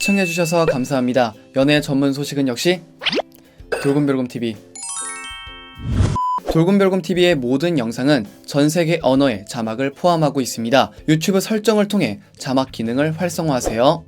시청해주셔서 감사합니다. 연애 전문 소식은 역시 돌곰별곰TV. 돌곰별곰TV의 모든 영상은 전세계 언어의 자막을 포함하고 있습니다. 유튜브 설정을 통해 자막 기능을 활성화하세요.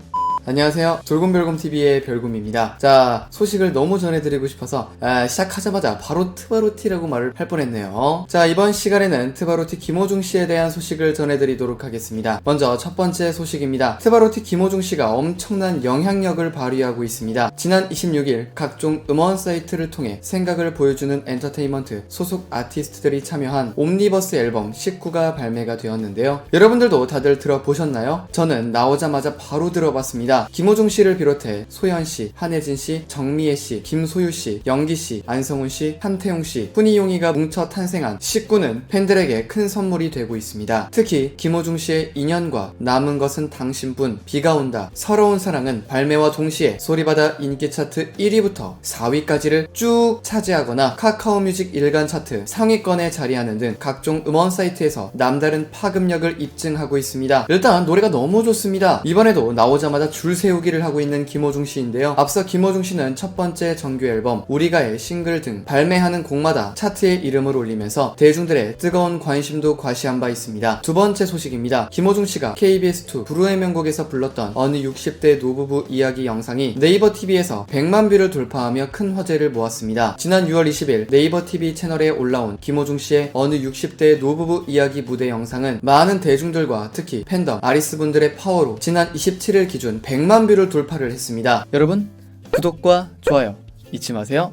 안녕하세요, 돌곰별곰TV의 별곰입니다. 자, 소식을 너무 전해드리고 싶어서 시작하자마자 바로 트바로티라고 말을 할 뻔했네요. 자, 이번 시간에는 트바로티 김호중씨에 대한 소식을 전해드리도록 하겠습니다. 먼저 첫 번째 소식입니다. 트바로티 김호중씨가 엄청난 영향력을 발휘하고 있습니다. 지난 26일 각종 음원 사이트를 통해 생각을 보여주는 엔터테인먼트 소속 아티스트들이 참여한 옴니버스 앨범 19가 발매가 되었는데요. 여러분들도 다들 들어보셨나요? 저는 나오자마자 바로 들어봤습니다. 김호중씨를 비롯해 소연씨, 한혜진씨, 정미애씨, 김소유씨, 영기씨, 안성훈씨, 한태용씨, 훈이용이가 뭉쳐 탄생한 19는 팬들에게 큰 선물이 되고 있습니다. 특히 김호중씨의 인연과 남은 것은 당신뿐, 비가 온다, 서러운 사랑은 발매와 동시에 소리바다 인기 차트 1위부터 4위까지를 쭉 차지하거나 카카오뮤직 일간 차트 상위권에 자리하는 등 각종 음원 사이트에서 남다른 파급력을 입증하고 있습니다. 일단 노래가 너무 좋습니다. 이번에도 나오자마자 줄 세우기를 하고 있는 김호중씨인데요. 앞서 김호중씨는 첫 번째 정규 앨범 우리가의 싱글 등 발매하는 곡마다 차트에 이름을 올리면서 대중들의 뜨거운 관심도 과시한 바 있습니다. 두 번째 소식입니다. 김호중씨가 KBS2 불후의 명곡에서 불렀던 어느 60대 노부부 이야기 영상이 네이버 TV에서 100만 뷰를 돌파하며 큰 화제를 모았습니다. 지난 6월 20일 네이버 TV 채널에 올라온 김호중씨의 어느 60대 노부부 이야기 무대 영상은 많은 대중들과 특히 팬덤, 아리스분들의 파워로 지난 27일 기준 100만 뷰를 돌파를 했습니다. 여러분, 구독과 좋아요 잊지 마세요.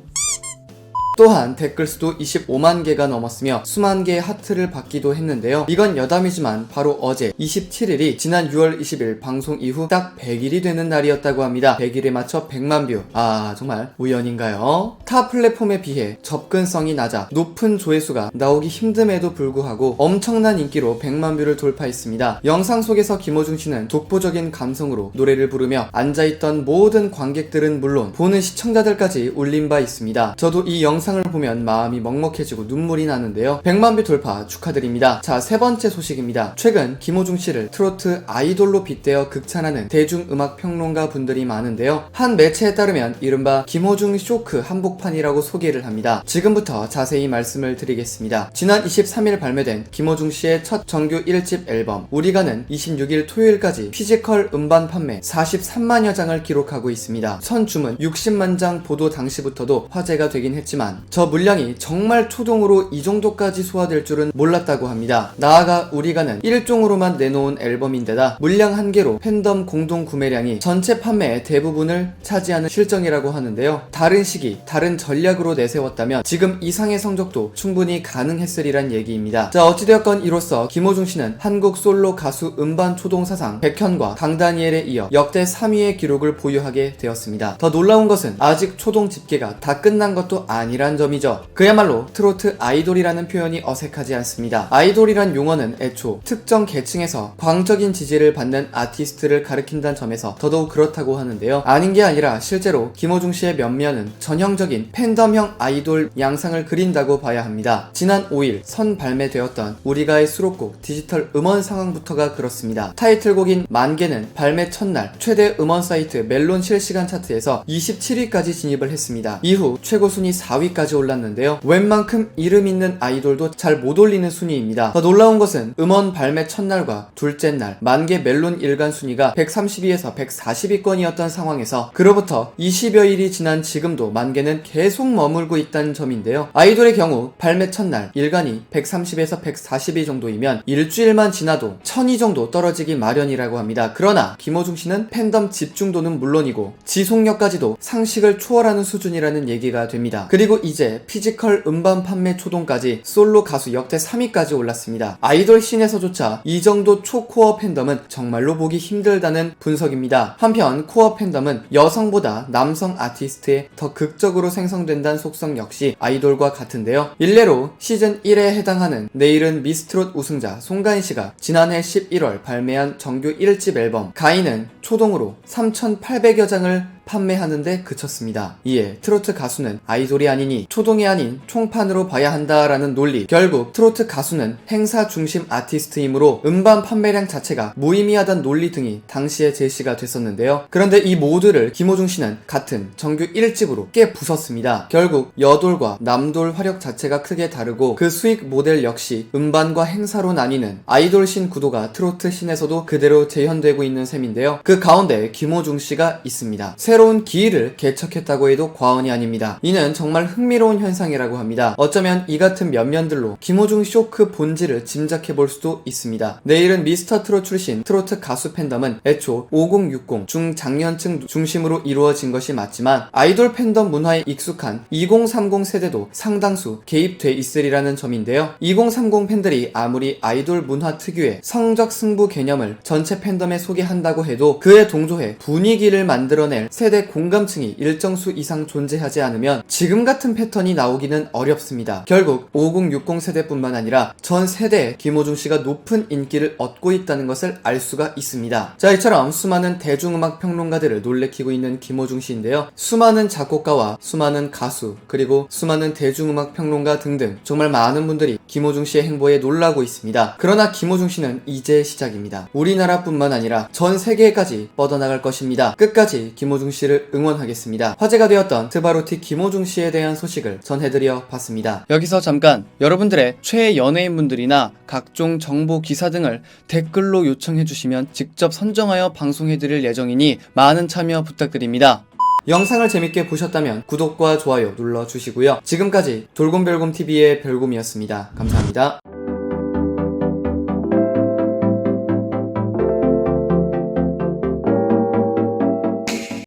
또한 댓글 수도 25만 개가 넘었으며 수만 개의 하트를 받기도 했는데요. 이건 여담이지만 바로 어제 27일이 지난 6월 20일 방송 이후 딱 100일이 되는 날이었다고 합니다. 100일에 맞춰 100만 뷰. 아, 정말 우연인가요? 타 플랫폼에 비해 접근성이 낮아 높은 조회수가 나오기 힘듦에도 불구하고 엄청난 인기로 100만 뷰를 돌파했습니다. 영상 속에서 김호중씨는 독보적인 감성으로 노래를 부르며 앉아있던 모든 관객들은 물론 보는 시청자들까지 울린 바 있습니다. 저도 이 영상을 보면 마음이 먹먹해지고 눈물이 나는데요. 100만 뷰 돌파 축하드립니다. 자, 세 번째 소식입니다. 최근 김호중씨를 트로트 아이돌로 빗대어 극찬하는 대중음악 평론가 분들이 많은데요. 한 매체에 따르면 이른바 김호중 쇼크 한복판이라고 소개를 합니다. 지금부터 자세히 말씀을 드리겠습니다. 지난 23일 발매된 김호중씨의 첫 정규 1집 앨범 우리가는 26일 토요일까지 피지컬 음반 판매 43만여 장을 기록하고 있습니다. 선 주문 60만 장 보도 당시부터도 화제가 되긴 했지만 저 물량이 정말 초동으로 이 정도까지 소화될 줄은 몰랐다고 합니다. 나아가 우리가는 1종으로만 내놓은 앨범인데다 물량 한계로 팬덤 공동 구매량이 전체 판매의 대부분을 차지하는 실정이라고 하는데요. 다른 시기, 다른 전략으로 내세웠다면 지금 이상의 성적도 충분히 가능했으리란 얘기입니다. 자, 어찌되었건 이로써 김호중씨는 한국 솔로 가수 음반 초동 사상 백현과 강다니엘에 이어 역대 3위의 기록을 보유하게 되었습니다. 더 놀라운 것은 아직 초동 집계가 다 끝난 것도 아니란 점이죠. 그야말로 트로트 아이돌이라는 표현이 어색하지 않습니다. 아이돌이란 용어는 애초 특정 계층에서 광적인 지지를 받는 아티스트를 가리킨다는 점에서 더더욱 그렇다고 하는데요. 아닌 게 아니라 실제로 김호중씨의 면면은 전형적인 팬덤형 아이돌 양상을 그린다고 봐야 합니다. 지난 5일 선 발매되었던 우리가의 수록곡 디지털 음원 상황부터가 그렇습니다. 타이틀곡인 만개는 발매 첫날 최대 음원 사이트 멜론 실시간 차트에서 27위까지 진입을 했습니다. 이후 최고 순위 4위까지 올랐는데요. 웬만큼 이름 있는 아이돌도 잘 못 올리는 순위입니다. 더 놀라운 것은 음원 발매 첫날과 둘째 날 만개 멜론 일간 순위가 130위에서 140위권이었던 상황에서 그로부터 20여일이 지난 지금도 만개는 계속 머물고 있다는 점인데요. 아이돌의 경우 발매 첫날 일간이 130에서 140위 정도이면 일주일만 지나도 1000위 정도 떨어지기 마련이라고 합니다. 그러나 김호중씨는 팬덤 집중도는 물론이고 지속력까지도 상식을 초월하는 수준이라는 얘기가 됩니다. 그리고 이제 피지컬 음반 판매 초동까지 솔로 가수 역대 3위까지 올랐습니다. 아이돌 씬에서조차 이 정도 초코어 팬덤은 정말로 보기 힘들다는 분석입니다. 한편 코어 팬덤은 여성보다 남성 아티스트에 더 극적으로 생성된다는 속성 역시 아이돌과 같은데요. 일례로 시즌 1에 해당하는 내일은 미스트롯 우승자 송가인씨가 지난해 11월 발매한 정규 1집 앨범 가인은 초동으로 3,800여 장을 판매하는데 그쳤습니다. 이에 트로트 가수는 아이돌이 아니니 초동이 아닌 총판으로 봐야 한다라는 논리. 결국 트로트 가수는 행사 중심 아티스트이므로 음반 판매량 자체가 무의미하다는 논리 등이 당시에 제시가 됐었는데요. 그런데 이 모두를 김호중 씨는 같은 정규 1집으로 깨 부쉈습니다. 결국 여돌과 남돌 화력 자체가 크게 다르고 그 수익 모델 역시 음반과 행사로 나뉘는 아이돌 신 구도가 트로트 신에서도 그대로 재현되고 있는 셈인데요. 그 가운데 김호중 씨가 있습니다. 새로운 기일을 개척했다고 해도 과언이 아닙니다. 이는 정말 흥미로운 현상이라고 합니다. 어쩌면 이 같은 면면들로 김호중 쇼크 본질을 짐작해볼 수도 있습니다. 내일은 미스터트롯 출신 트로트 가수 팬덤은 애초 5060 중장년층 중심으로 이루어진 것이 맞지만 아이돌 팬덤 문화에 익숙한 2030 세대도 상당수 개입돼 있으리라는 점인데요. 2030 팬들이 아무리 아이돌 문화 특유의 성적 승부 개념을 전체 팬덤에 소개한다고 해도 그에 동조해 분위기를 만들어낼 세대 공감층이 일정 수 이상 존재하지 않으면 지금 같은 패턴이 나오기는 어렵습니다. 결국 5060 세대뿐만 아니라 전 세대에 김호중 씨가 높은 인기를 얻고 있다는 것을 알 수가 있습니다. 자, 이처럼 수많은 대중음악 평론가들을 놀래키고 있는 김호중 씨인데요. 수많은 작곡가와 수많은 가수 그리고 수많은 대중음악 평론가 등등 정말 많은 분들이 김호중 씨의 행보에 놀라고 있습니다. 그러나 김호중 씨는 이제 시작입니다. 우리나라뿐만 아니라 전 세계까지 뻗어나갈 것입니다. 끝까지 김호중 씨를 응원하겠습니다. 화제가 되었던 트바로티 김호중 씨에 대한 소식을 전해드려 봤습니다. 여기서 잠깐 여러분들의 최애 연예인분들이나 각종 정보 기사 등을 댓글로 요청해주시면 직접 선정하여 방송해드릴 예정이니 많은 참여 부탁드립니다. 영상을 재밌게 보셨다면 구독과 좋아요 눌러주시고요. 지금까지 돌곰별곰TV의 별곰이었습니다. 감사합니다.